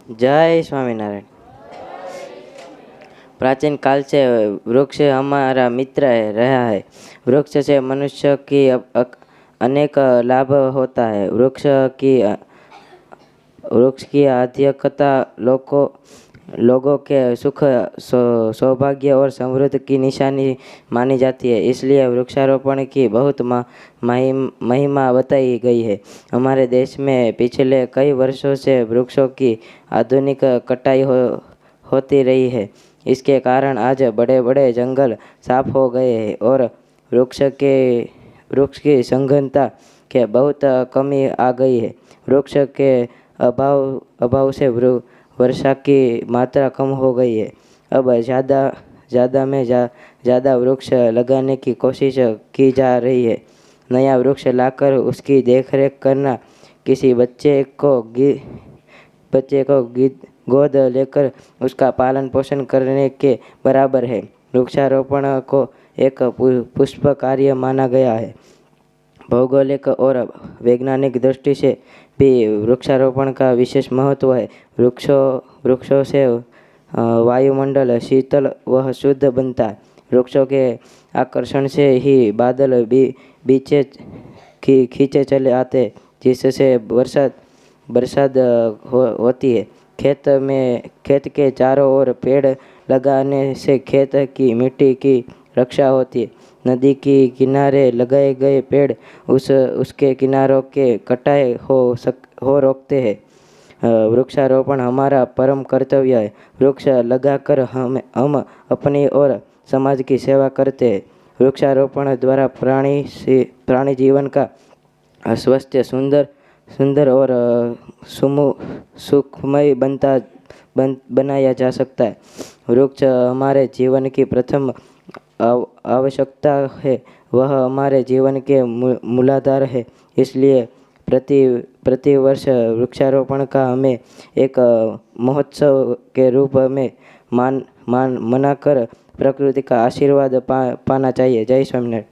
जय स्वामीनारायण। प्राचीन काल से वृक्ष हमारा मित्र रहा है। वृक्ष से मनुष्य की अनेक लाभ होता है। वृक्ष की आध्यात्मिकता लोगों के सुख सौभाग्य और समृद्धि की निशानी मानी जाती है। इसलिए वृक्षारोपण की बहुत महिमा बताई गई है। हमारे देश में पिछले कई वर्षों से वृक्षों की आधुनिक कटाई होती रही है। इसके कारण आज बड़े बड़े जंगल साफ हो गए हैं और वृक्ष की संघनता के बहुत कमी आ गई है। वृक्ष के अभाव से वर्षा की मात्रा कम हो गई है। अब ज़्यादा वृक्ष लगाने की कोशिश की जा रही है। नया वृक्ष लाकर उसकी देखरेख करना किसी बच्चे को गोद लेकर उसका पालन पोषण करने के बराबर है। वृक्षारोपण को एक पुष्प कार्य माना गया है। भौगोलिक और वैज्ञानिक दृष्टि से भी वृक्षारोपण का विशेष महत्व है। वृक्षों से वायुमंडल शीतल व शुद्ध बनता है। वृक्षों के आकर्षण से ही बादल बीचे खींचे चले आते, जिससे बरसात होती है। खेत के चारों ओर पेड़ लगाने से खेत की मिट्टी की रक्षा होती है। नदी के किनारे लगाए गए पेड़ उसके किनारों के कटाई हो रोकते हैं। वृक्षारोपण हमारा परम कर्तव्य है। वृक्ष लगाकर हम अपनी और समाज की सेवा करते हैं। वृक्षारोपण द्वारा प्राणी जीवन का स्वस्थ सुंदर और सुखमय बनाया जा सकता है। वृक्ष हमारे जीवन की प्रथम आवश्यकता है। वह हमारे जीवन के मूलाधार है। इसलिए प्रति वर्ष वृक्षारोपण का हमें एक महोत्सव के रूप में मनाकर प्रकृति का आशीर्वाद पाना चाहिए। जय स्वामीनारायण।